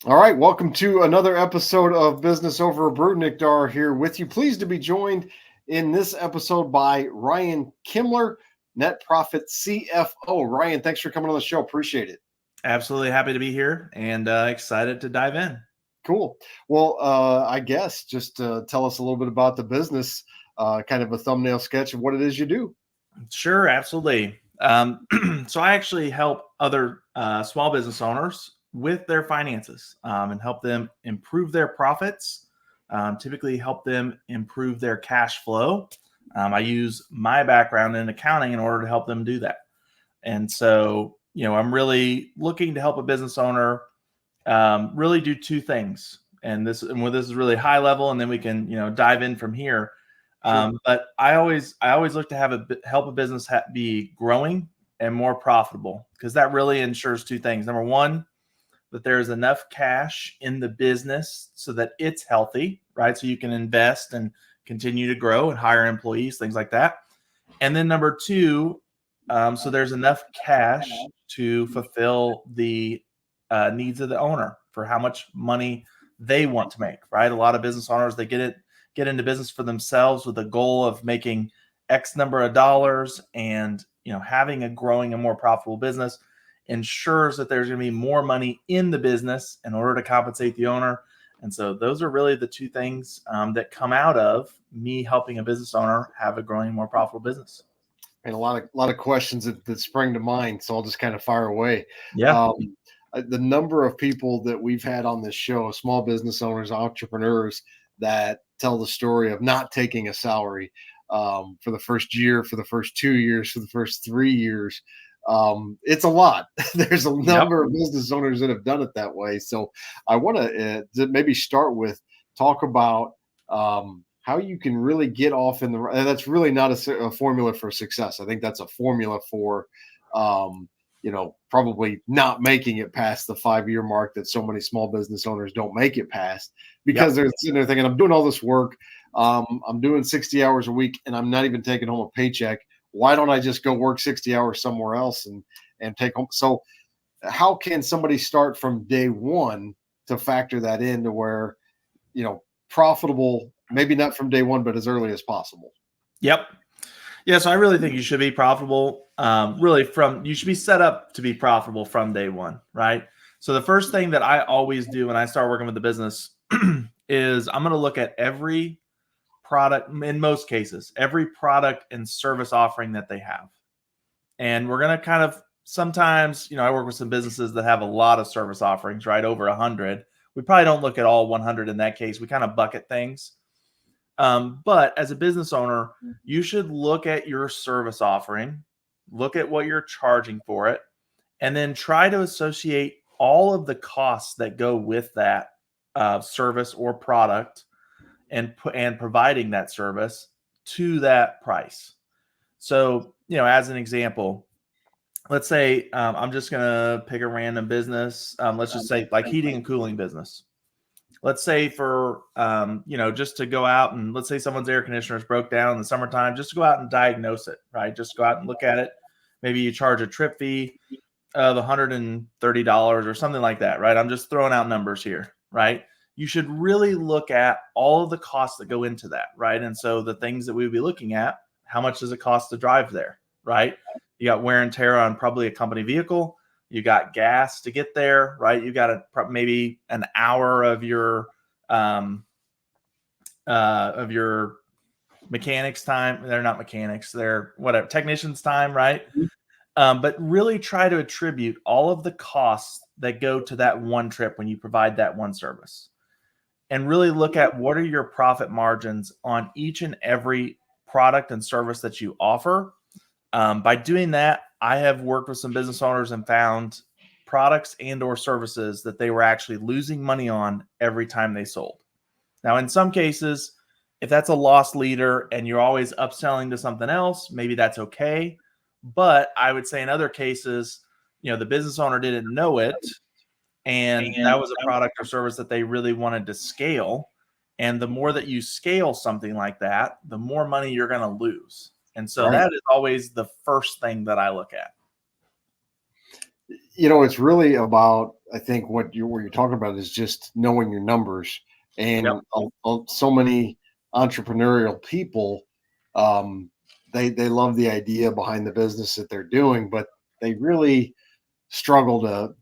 All right, welcome to another episode of Business Over a Brew. Nick Dar here with you. Pleased to be joined in this episode by Ryan Kimler, Net Profit CFO. Ryan, thanks for coming on the show. Appreciate it. Absolutely happy to be here and excited to dive in. Cool. Well, I guess just tell us a little bit about the business, kind of a thumbnail sketch of what it is you do. Sure, absolutely. So I actually help other small business owners with their finances and help them improve their profits, typically help them improve their cash flow. I use my background in accounting in order to help them do that. And so, I'm really looking to help a business owner really do two things. And this is really high level, and then we can, dive in from here. Sure. But I always look to help a business be growing and more profitable, because that really ensures two things. Number one, that there's enough cash in the business so that it's healthy, right? So you can invest and continue to grow and hire employees, things like that. And then number two, so there's enough cash to fulfill the needs of the owner for how much money they want to make, right? A lot of business owners, they get into business for themselves with the goal of making X number of dollars, and having a growing and more profitable business ensures that there's going to be more money in the business in order to compensate the owner. And so those are really the two things that come out of me helping a business owner have a growing, more profitable business. And a lot of questions that spring to mind, so I'll just kind of fire away. Yeah. The number of people that we've had on this show, small business owners, entrepreneurs, that tell the story of not taking a salary for the first year, for the first 2 years, for the first 3 years. It's a lot. There's a Yep. number of business owners that have done it that way. So I want to maybe start with talk about how you can really get off in the. And that's really not a formula for success. I think that's a formula for probably not making it past the 5 year mark that so many small business owners don't make it past, because Yep. they're sitting there thinking, I'm doing all this work. I'm doing 60 hours a week and I'm not even taking home a paycheck. Why don't I just go work 60 hours somewhere else and take home? So how can somebody start from day one to factor that into where, profitable, maybe not from day one, but as early as possible? Yep. Yeah. So I really think you should be profitable. You should be set up to be profitable from day one, right? So the first thing that I always do when I start working with the business is I'm going to look at every product, in most cases, every product and service offering that they have. And we're going to kind of sometimes, I work with some businesses that have a lot of service offerings, right? Over 100. We probably don't look at all 100 in that case. We kind of bucket things. But as a business owner, you should look at your service offering, look at what you're charging for it, and then try to associate all of the costs that go with that service or product, and providing that service to that price. So, as an example, let's say I'm just going to pick a random business. Let's just say like heating and cooling business. Let's say for, just to go out and let's say someone's air conditioners broke down in the summertime, just to go out and diagnose it, right? Just go out and look at it. Maybe you charge a trip fee of $130 or something like that, right? I'm just throwing out numbers here, right? You should really look at all of the costs that go into that, right? And so the things that we would be looking at, how much does it cost to drive there, right? You got wear and tear on probably a company vehicle. You got gas to get there, right? You got maybe an hour of your mechanics time. They're not mechanics; they're whatever technicians time, right? But really try to attribute all of the costs that go to that one trip when you provide that one service, and really look at what are your profit margins on each and every product and service that you offer. By doing that, I have worked with some business owners and found products and or services that they were actually losing money on every time they sold. Now, in some cases, if that's a loss leader and you're always upselling to something else, maybe that's okay. But I would say in other cases, the business owner didn't know it, and that was a product or service that they really wanted to scale. And the more that you scale something like that, the more money you're going to lose. And so Right. that is always the first thing that I look at. It's really about, I think what you're talking about is just knowing your numbers. Yep. And so many entrepreneurial people, um, they love the idea behind the business that they're doing, but they really struggle to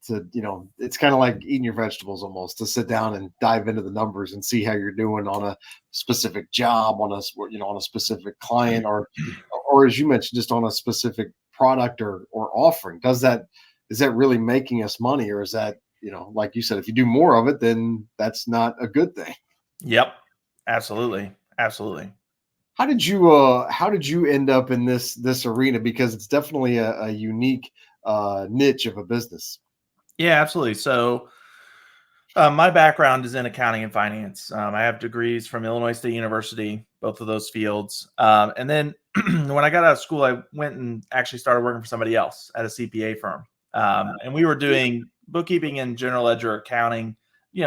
it's kind of like eating your vegetables, almost, to sit down and dive into the numbers and see how you're doing on a specific job, on a specific client, or as you mentioned, just on a specific product or offering. Is that really making us money, or is that, like you said, if you do more of it, then that's not a good thing? Yep. Absolutely. Absolutely. How did you end up in this arena, because it's definitely a unique niche of a business? Yeah, absolutely. So my background is in accounting and finance. I have degrees from Illinois State University, both of those fields. And then when I got out of school, I went and actually started working for somebody else at a CPA firm. And we were doing bookkeeping and general ledger accounting,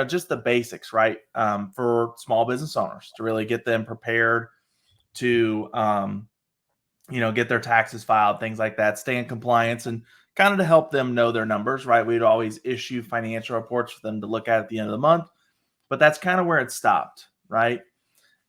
just the basics, right? For small business owners to really get them prepared to, get their taxes filed, things like that, stay in compliance, and kind of to help them know their numbers, right? We'd always issue financial reports for them to look at the end of the month, but that's kind of where it stopped, right?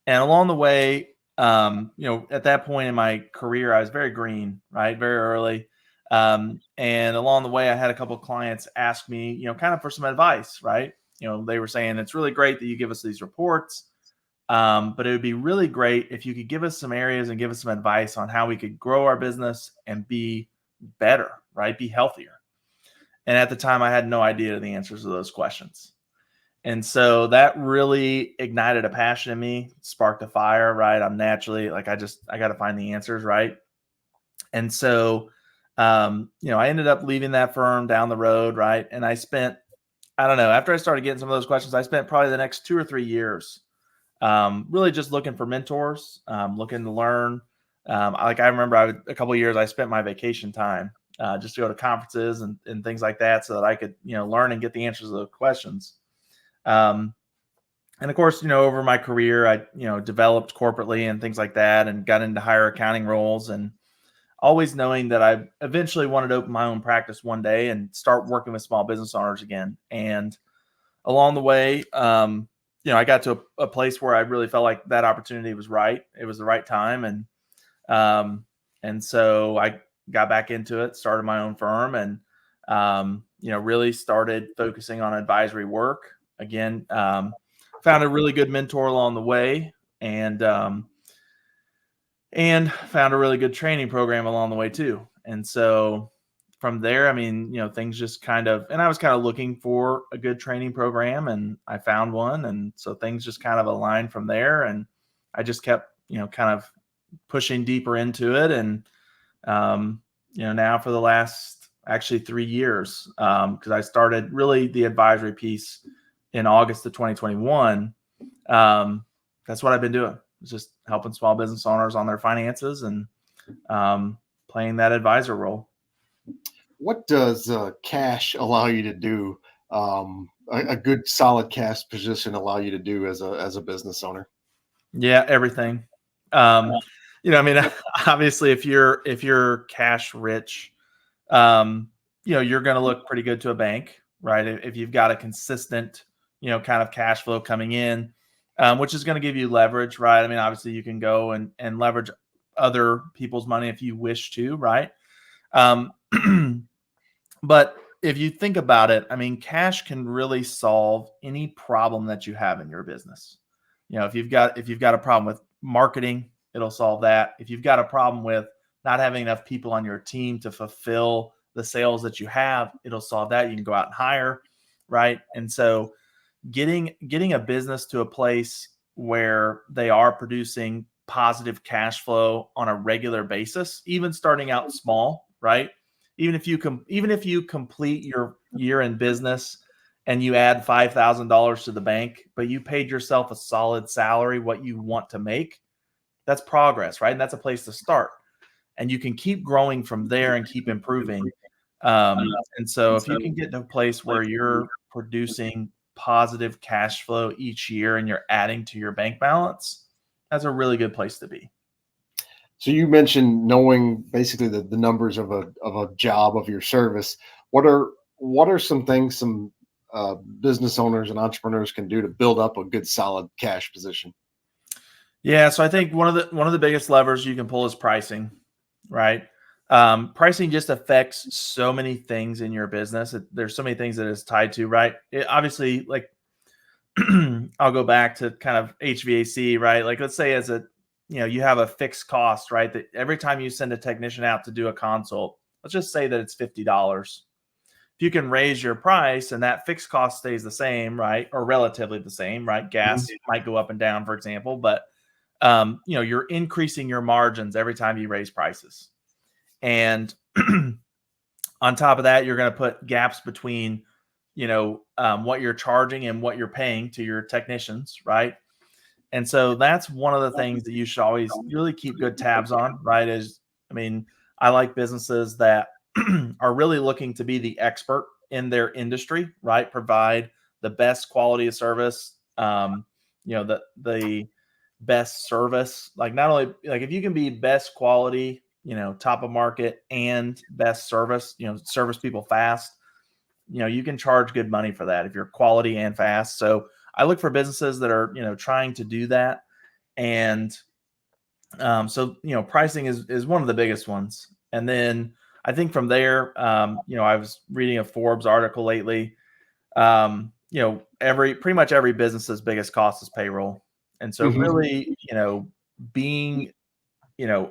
And along the way, at that point in my career, I was very green, right? Very early. And along the way, I had a couple of clients ask me, kind of for some advice, right? They were saying, it's really great that you give us these reports. But it would be really great if you could give us some areas and give us some advice on how we could grow our business and be better, right? Be healthier. And at the time, I had no idea the answers to those questions. And so that really ignited a passion in me, sparked a fire, right? I'm naturally like, I got to find the answers, right? And so, I ended up leaving that firm down the road, right? And I don't know, after I started getting some of those questions, I spent probably the next 2 or 3 years really just looking for mentors, looking to learn. I remember a couple of years I spent my vacation time just to go to conferences and things like that so that I could, learn and get the answers to those questions. Um, and of course, over my career, I, developed corporately and things like that and got into higher accounting roles, and always knowing that I eventually wanted to open my own practice one day and start working with small business owners again. And along the way, I got to a place where I really felt like that opportunity was right. It was the right time. And so I got back into it, started my own firm, and, really started focusing on advisory work again. Found a really good mentor along the way, and found a really good training program along the way too. And so from there, I mean, things just and I was kind of looking for a good training program, and I found one. And so things just kind of aligned from there. And I just kept, kind of pushing deeper into it. And, now for the last actually 3 years, because I started really the advisory piece in August of 2021. That's what I've been doing. It's just helping small business owners on their finances and playing that advisor role. What does cash allow you to do? A good solid cash position allow you to do as a business owner? Yeah, everything. Um, I mean, obviously, if you're cash rich, you're going to look pretty good to a bank, right? If you've got a consistent, kind of cash flow coming in, which is going to give you leverage, right? I mean, obviously, you can go and leverage other people's money if you wish to, right? Um, but if you think about it, I mean, cash can really solve any problem that you have in your business. If you've got a problem with marketing, it'll solve that. If you've got a problem with not having enough people on your team to fulfill the sales that you have, it'll solve that. You can go out and hire, right? And so getting a business to a place where they are producing positive cash flow on a regular basis, even starting out small, right? Even if you complete your year in business and you add $5,000 to the bank, but you paid yourself a solid salary, what you want to make, that's progress, right? And that's a place to start. And you can keep growing from there and keep improving. And so if you can get to a place where you're producing positive cash flow each year and you're adding to your bank balance, that's a really good place to be. So you mentioned knowing basically the numbers of a job of your service. What are some things some business owners and entrepreneurs can do to build up a good solid cash position? Yeah, so I think one of the biggest levers you can pull is pricing, right? Pricing just affects so many things in your business. There's so many things that it's tied to, right? Obviously, like I'll go back to kind of HVAC, right? Like let's say you have a fixed cost, right? That every time you send a technician out to do a consult, let's just say that it's $50. If you can raise your price and that fixed cost stays the same, right? Or relatively the same, right? Mhm. Gas might go up and down, for example, but you're increasing your margins every time you raise prices. And on top of that, you're going to put gaps between, what you're charging and what you're paying to your technicians, right? And so that's one of the things that you should always really keep good tabs on, right? I mean, I like businesses that are really looking to be the expert in their industry, right? Provide the best quality of service, the best service. Like not only like if you can be best quality, top of market and best service, service people fast, you can charge good money for that if you're quality and fast. So I look for businesses that are, trying to do that. And pricing is one of the biggest ones. And then I think from there, I was reading a Forbes article lately. Pretty much every business's biggest cost is payroll. And so Mhm. really, being,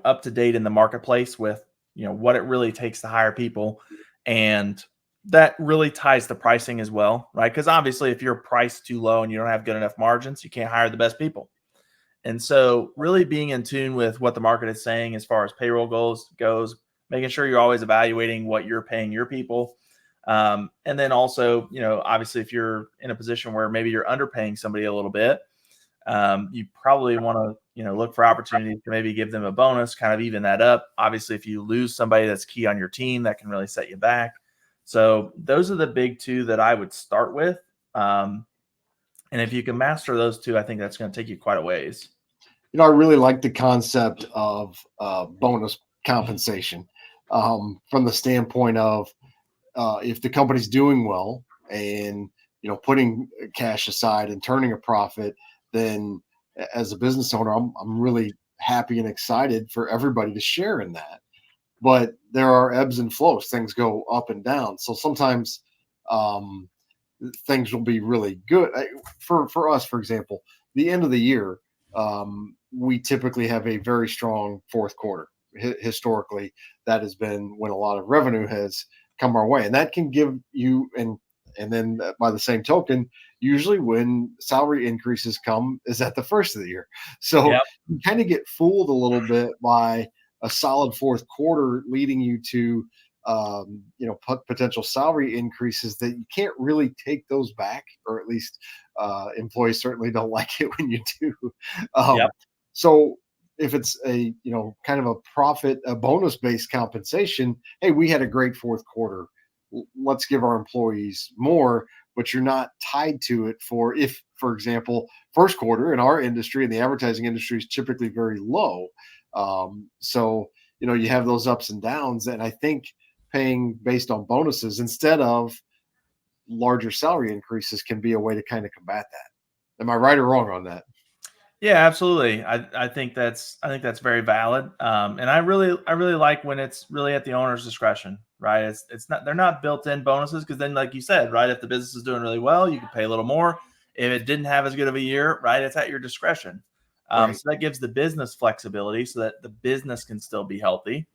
up to date in the marketplace with, what it really takes to hire people. And that really ties to pricing as well, right? Because obviously if you're priced too low and you don't have good enough margins, you can't hire the best people. And so really being in tune with what the market is saying as far as payroll goes, making sure you're always evaluating what you're paying your people. And then also, obviously if you're in a position where maybe you're underpaying somebody a little bit, you probably want to, look for opportunities to maybe give them a bonus, kind of even that up. Obviously, if you lose somebody that's key on your team, that can really set you back. So those are the big two that I would start with. Um, and if you can master those two, I think that's going to take you quite a ways. I really like the concept of bonus compensation from the standpoint of if the company's doing well and putting cash aside and turning a profit, then as a business owner, I'm really happy and excited for everybody to share in that. But there are ebbs and flows; things go up and down. So sometimes um, things will be really good. For us, for example, the end of the year, we typically have a very strong fourth quarter. Historically, that has been when a lot of revenue has come our way, and that can give you and then by the same token, usually when salary increases come is at the first of the year. So Yep. you kind of get fooled a little bit by a solid fourth quarter leading you to potential salary increases that you can't really take those back, or at least employees certainly don't like it when you do. Yep. So if it's a kind of a profit, a bonus based compensation, hey, we had a great fourth quarter. Let's give our employees more, but you're not tied to it for if, for example, first quarter in our industry and the advertising industry is typically very low. So you have those ups and downs, and I think paying based on bonuses instead of larger salary increases can be a way to kind of combat that. Am I right or wrong on that? Yeah, absolutely. I think that's very valid. And I really like when it's really at the owner's discretion, right? It's not they're not built in bonuses because then, like you said, right, if the business is doing really well, you can pay a little more. If it didn't have as good of a year, right, it's at your discretion. Right. So that gives the business flexibility so that the business can still be healthy.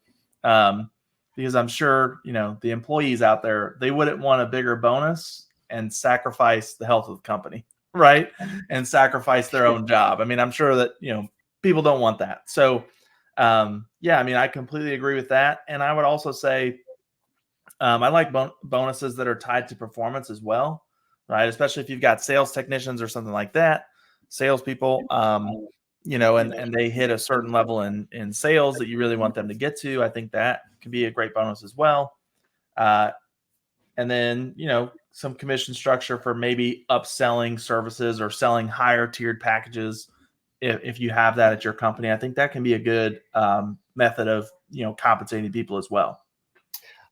Um, because I'm sure the employees out there they wouldn't want a bigger bonus and sacrifice the health of the company, right? And sacrifice their own job. I mean, I'm sure that, people don't want that. So, yeah, I mean, I completely agree with that. And I would also say, I like bonuses that are tied to performance as well, right? Especially if you've got sales technicians or something like that, salespeople, and they hit a certain level in sales that you really want them to get to. I think that can be a great bonus as well. Uh, and then some commission structure for maybe upselling services or selling higher tiered packages if you have that at your company. I think that can be a good method of, compensating people as well.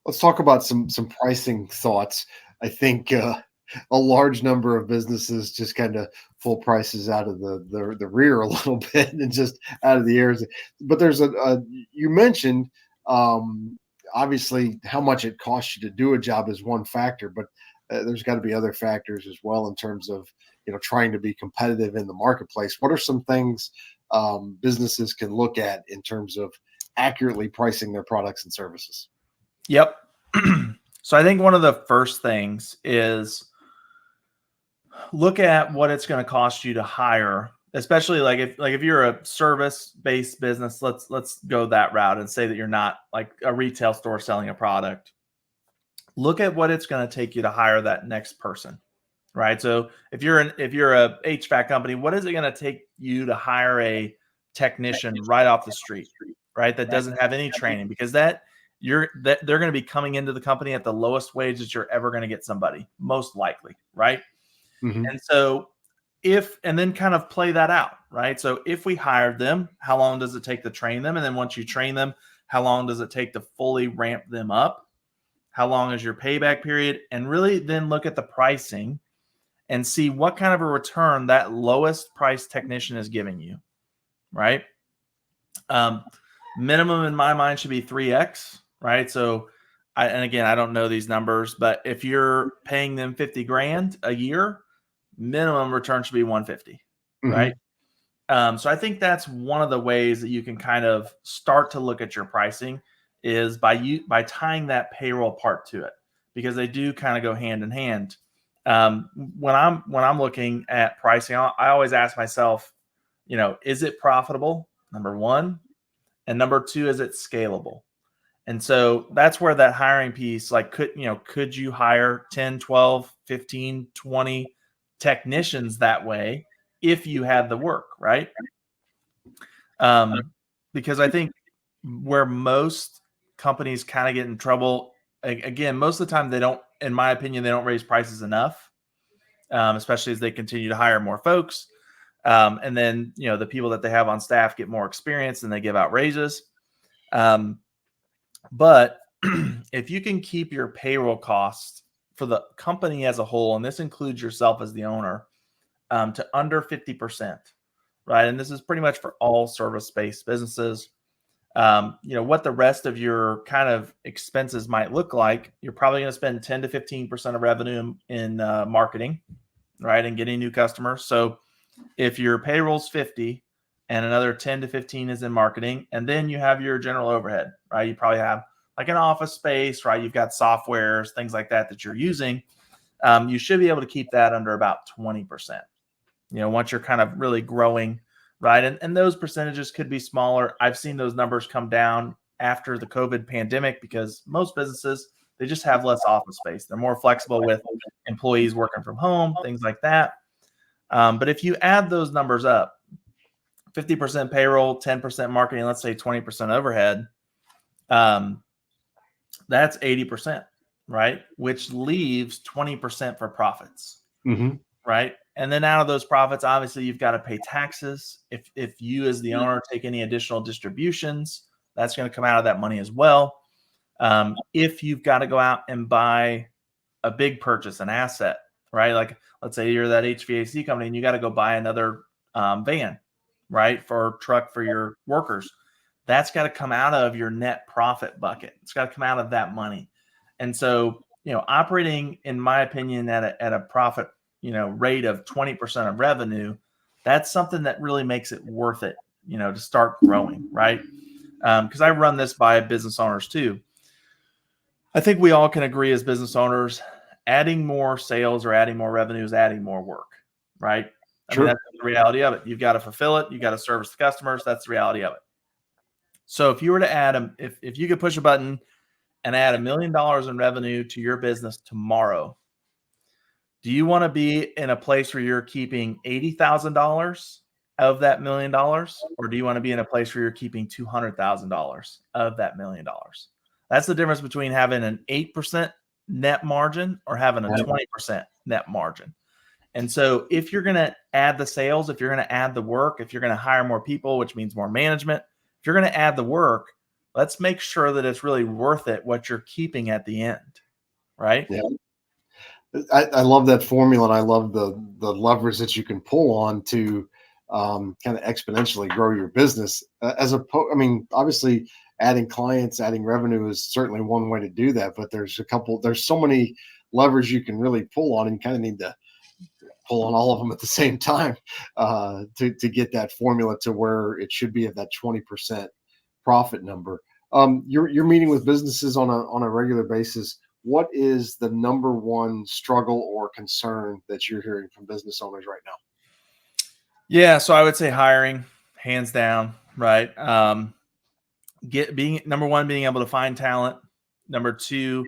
Let's talk about some pricing thoughts. I think a large number of businesses just kind of pull prices out of the rear a little bit and just out of the air. But there's you mentioned obviously how much it costs you to do a job is one factor, but there's got to be other factors as well in terms of trying to be competitive in the marketplace. What are some things businesses can look at in terms of accurately pricing their products and services? Yep. So I think one of the first things is look at what it's going to cost you to hire, especially like if you're a service-based business, let's go that route and say that you're not like a retail store selling a product. Look at what it's going to take you to hire that next person, right? So if you're a HVAC company, what is it going to take you to hire a technician right off the street, right? That doesn't have any training, because they're going to be coming into the company at the lowest wage that you're ever going to get somebody, most likely, right? Mm-hmm. And so and then kind of play that out, right? So if we hired them, how long does it take to train them? And then once you train them, how long does it take to fully ramp them up? How long is your payback period? And really then look at the pricing and see what kind of a return that lowest price technician is giving you, right? Minimum in my mind should be 3x, right? So, and again, I don't know these numbers, but if you're paying them 50 grand a year, minimum return should be 150, right? So I think that's one of the ways that you can kind of start to look at your pricing is by tying that payroll part to it, because they do kind of go hand in hand. When I'm looking at pricing, I always ask myself, is it profitable? Number one, and number two, is it scalable? And so that's where that hiring piece, like, could you hire 10, 12, 15, 20 technicians that way if you had the work, right? Because I think where most companies kind of get in trouble, again, most of the time in my opinion, they don't raise prices enough, especially as they continue to hire more folks. And then, the people that they have on staff get more experience and they give out raises. But if you can keep your payroll costs for the company as a whole, and this includes yourself as the owner, to under 50%, right? And this is pretty much for all service-based businesses. What the rest of your kind of expenses might look like, you're probably going to spend 10 to 15% of revenue in marketing, right? And getting new customers. So if your payroll's 50 and another 10 to 15 is in marketing, and then you have your general overhead, right? You probably have like an office space, right? You've got softwares, things like that you're using. You should be able to keep that under about 20%. Once you're kind of really growing, right? And those percentages could be smaller. I've seen those numbers come down after the COVID pandemic because most businesses, they just have less office space. They're more flexible with employees working from home, things like that. But if you add those numbers up, 50% payroll, 10% marketing, let's say 20% overhead, that's 80%, right? Which leaves 20% for profits, right? And then out of those profits, obviously, you've got to pay taxes. If you as the owner take any additional distributions, that's going to come out of that money as well. If you've got to go out and buy a big purchase, an asset, right? Like, let's say you're that HVAC company and you got to go buy another van, right? For truck for your workers. That's got to come out of your net profit bucket. It's got to come out of that money. And so, operating, in my opinion, at a profit, rate of 20% of revenue, that's something that really makes it worth it, to start growing, right? Because I run this by business owners too. I think we all can agree as business owners, adding more sales or adding more revenue is adding more work, right? I mean, that's the reality of it. You've got to fulfill it. You got to service the customers. That's the reality of it. So if you were to add if you could push a button and add $1 million in revenue to your business tomorrow, do you want to be in a place where you're keeping $80,000 of that $1 million, or do you want to be in a place where you're keeping $200,000 of that $1 million? That's the difference between having an 8% net margin or having a 20% net margin. And so if you're going to add the sales, if you're going to add the work, if you're going to hire more people, which means more management, if you're going to add the work, let's make sure that it's really worth it what you're keeping at the end, right? Yeah. I love that formula, and I love the levers that you can pull on to kind of exponentially grow your business. I mean, obviously, adding clients, adding revenue is certainly one way to do that. But there's so many levers you can really pull on, and you kind of need to pull on all of them at the same time to get that formula to where it should be at that 20% profit number. You're meeting with businesses on a regular basis. What is the number one struggle or concern that you're hearing from business owners right now? Yeah, so I would say hiring, hands down, right? Being number one, being able to find talent. Number two,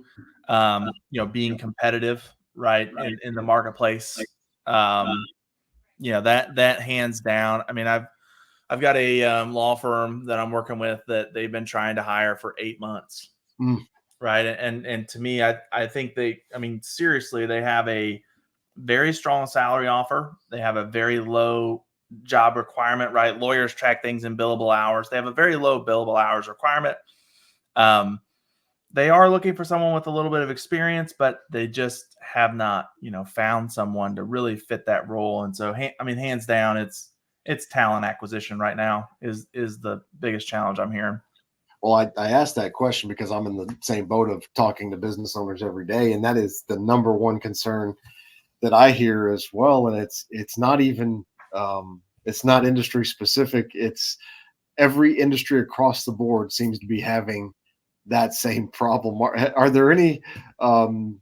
being competitive, right, in the marketplace. That hands down. I mean, I've got a law firm that I'm working with that they've been trying to hire for 8 months, right? And to me, I think seriously, they have a very strong salary offer. They have a very low job requirement, right? Lawyers track things in billable hours. They have a very low billable hours requirement. They are looking for someone with a little bit of experience, but they just have not, found someone to really fit that role. And so, hands down, it's talent acquisition right now is the biggest challenge I'm hearing. Well, I asked that question because I'm in the same boat of talking to business owners every day, and that is the number one concern that I hear as well. And it's not even it's not industry specific. It's every industry across the board seems to be having that same problem. Are there any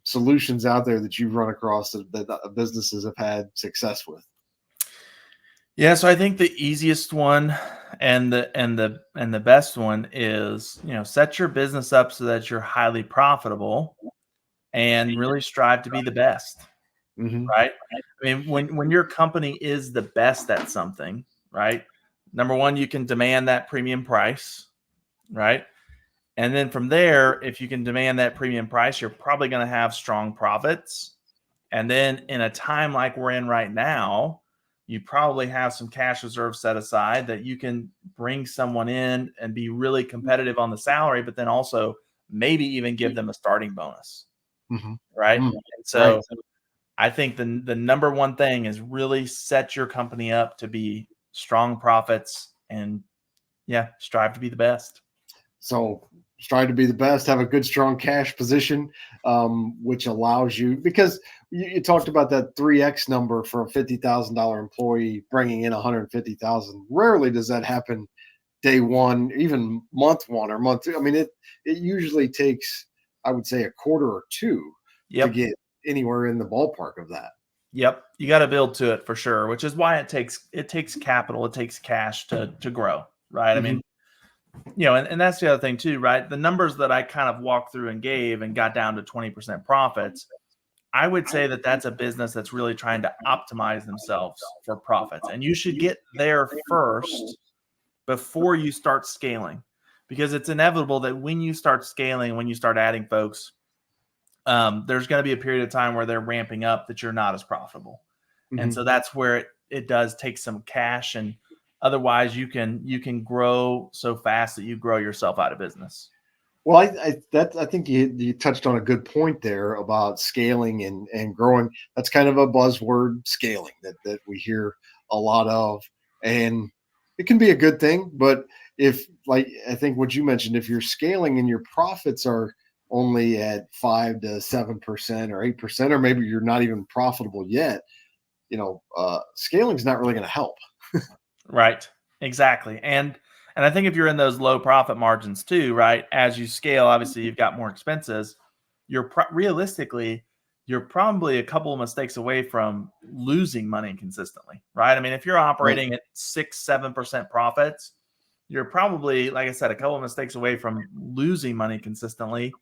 solutions out there that you've run across that businesses have had success with? Yeah, so I think the easiest one and the best one is, set your business up so that you're highly profitable and really strive to be the best, right? I mean, when your company is the best at something, right? Number one, you can demand that premium price, right? And then from there, if you can demand that premium price, you're probably going to have strong profits. And then in a time like we're in right now, you probably have some cash reserves set aside that you can bring someone in and be really competitive on the salary, but then also maybe even give them a starting bonus. Right. And so I think the number one thing is really set your company up to be strong profits and strive to be the best. So strive to be the best, have a good, strong cash position, which allows you, because you talked about that 3X number for a $50,000 employee bringing in 150,000. Rarely does that happen day one, even month one or month two. I mean, it usually takes, I would say, a quarter or two to get anywhere in the ballpark of that. Yep. You got to build to it for sure, which is why it takes capital, it takes cash to grow. Right. I mean, and that's the other thing too, right? The numbers that I kind of walked through and gave and got down to 20% profits, I would say that that's a business that's really trying to optimize themselves for profits. And you should get there first before you start scaling, because it's inevitable that when you start scaling, when you start adding folks, there's going to be a period of time where they're ramping up that you're not as profitable. And so that's where it does take some cash, and otherwise you can grow so fast that you grow yourself out of business. Well, I think you touched on a good point there about scaling and growing. That's kind of a buzzword, scaling, that we hear a lot of, and it can be a good thing. But if, like, I think what you mentioned, if you're scaling and your profits are only at 5 to 7% or 8%, or maybe you're not even profitable yet, scaling is not really going to help. Right. Exactly. And I think if you're in those low profit margins too, right, as you scale, obviously you've got more expenses. Realistically, you're probably a couple of mistakes away from losing money consistently, right? I mean, if you're operating at 6-7% profits, you're probably, like I said, a couple of mistakes away from losing money consistently.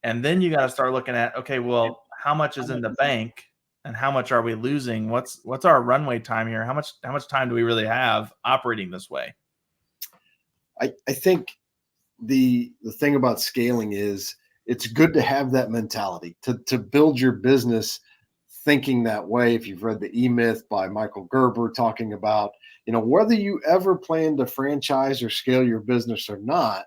And then you got to start looking at, okay, well, how much is in the bank and how much are we losing? What's our runway time here? How much time do we really have operating this way? I think the thing about scaling is it's good to have that mentality to build your business thinking that way. If you've read the E-Myth by Michael Gerber, talking about, whether you ever plan to franchise or scale your business or not,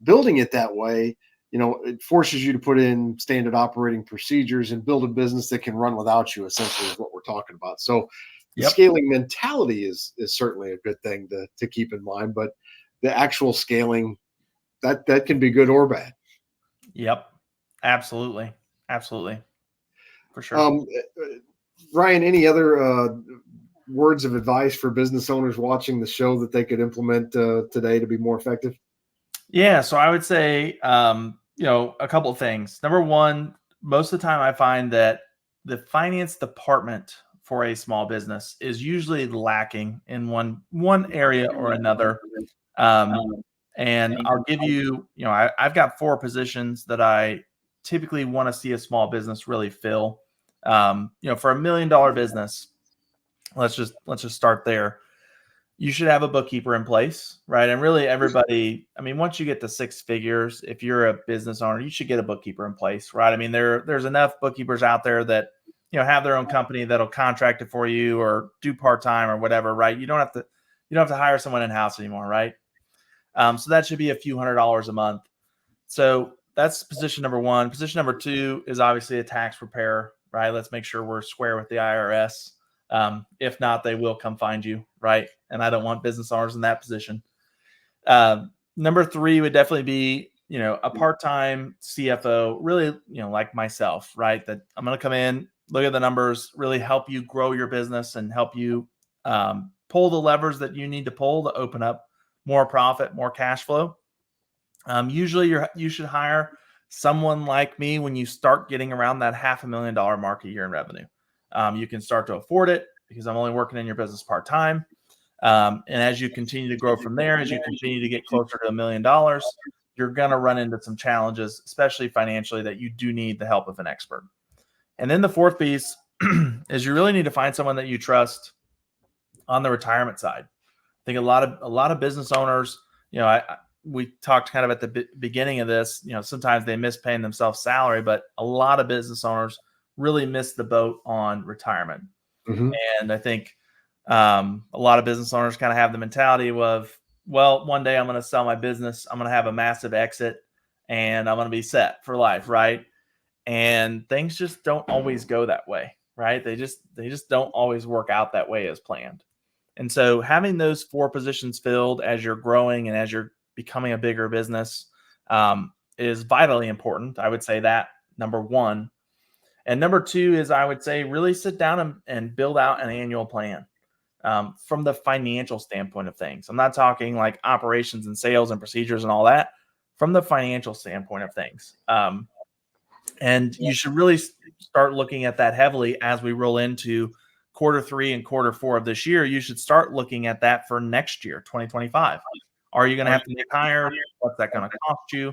building it that way, it forces you to put in standard operating procedures and build a business that can run without you, essentially, is what we're talking about. So the Yep. scaling mentality is certainly a good thing to keep in mind, but the actual scaling, that can be good or bad. Yep. Absolutely. Absolutely. For sure. Ryan, any other words of advice for business owners watching the show that they could implement today to be more effective? Yeah. So I would say, a couple of things. Number one, most of the time I find that the finance department for a small business is usually lacking in one area or another. And I'll give you, I've got 4 positions that I typically want to see a small business really fill. For $1 million business, let's just start there. You should have a bookkeeper in place, right? And really everybody, I mean, once you get to 6 figures, if you're a business owner, you should get a bookkeeper in place, right? I mean, there's enough bookkeepers out there that, have their own company that'll contract it for you or do part-time or whatever, right? You don't have to hire someone in-house anymore, right? So that should be a few $100s a month. So that's position number 1. Position number 2 is obviously a tax preparer, right? Let's make sure we're square with the IRS. If not, they will come find you, right? And I don't want business owners in that position. Number 3 would definitely be, a part-time CFO, really, like myself, right? That I'm going to come in, look at the numbers, really help you grow your business and help you pull the levers that you need to pull to open up more profit, more cash flow. Usually you should hire someone like me when you start getting around that $500,000 mark a year in revenue. You can start to afford it because I'm only working in your business part-time. And as you continue to grow from there, as you continue to get closer to $1 million, you're going to run into some challenges, especially financially, that you do need the help of an expert. And then the 4th piece is you really need to find someone that you trust on the retirement side. I think a lot of business owners, we talked kind of at the beginning of this, sometimes they miss paying themselves salary, but a lot of business owners really miss the boat on retirement. Mm-hmm. And I think a lot of business owners kind of have the mentality of, well, one day I'm going to sell my business. I'm going to have a massive exit and I'm going to be set for life. Right. And things just don't always go that way. Right. They just don't always work out that way as planned. And so having those 4 positions filled as you're growing and as you're becoming a bigger business is vitally important. I would say that number 1. And number 2 is, I would say, really sit down and build out an annual plan from the financial standpoint of things. I'm not talking like operations and sales and procedures and all that, from the financial standpoint of things. And you should really start looking at that heavily as we roll into quarter 3 and quarter 4 of this year. You should start looking at that for next year, 2025. Are you going to have to make hires? What's that going to cost you?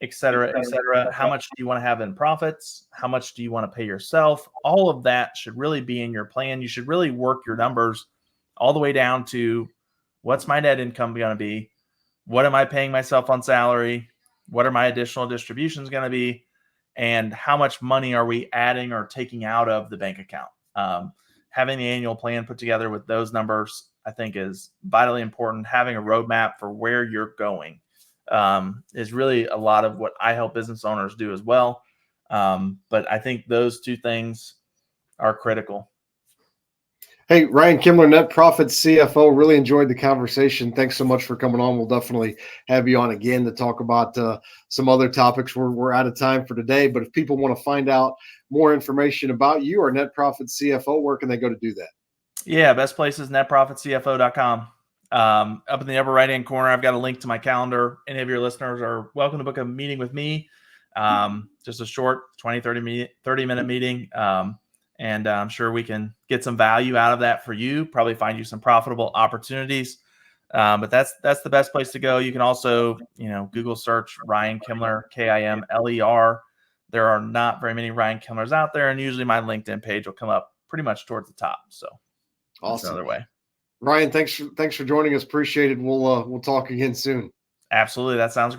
Et cetera, et cetera. How much do you want to have in profits? How much do you want to pay yourself? All of that should really be in your plan. You should really work your numbers all the way down to, what's my net income going to be? What am I paying myself on salary? What are my additional distributions going to be? And how much money are we adding or taking out of the bank account? Having the annual plan put together with those numbers, I think, is vitally important. Having a roadmap for where you're going is really a lot of what I help business owners do as well. But I think those 2 things are critical. Hey, Ryan Kimler, Net Profit CFO. Really enjoyed the conversation. Thanks so much for coming on. We'll definitely have you on again to talk about some other topics. We're out of time for today, but if people want to find out more information about you or Net Profit CFO, where can they go to do that? Yeah, best place is netprofitcfo.com. Up in the upper right-hand corner, I've got a link to my calendar. Any of your listeners are welcome to book a meeting with me. Just a short 30-minute meeting. And I'm sure we can get some value out of that for you, probably find you some profitable opportunities. But that's the best place to go. You can also, Google search Ryan Kimler, Kimler. There are not very many Ryan Kimlers out there. And usually my LinkedIn page will come up pretty much towards the top. So awesome. That's another way. Ryan, thanks for joining us. Appreciate it. We'll talk again soon. Absolutely. That sounds great.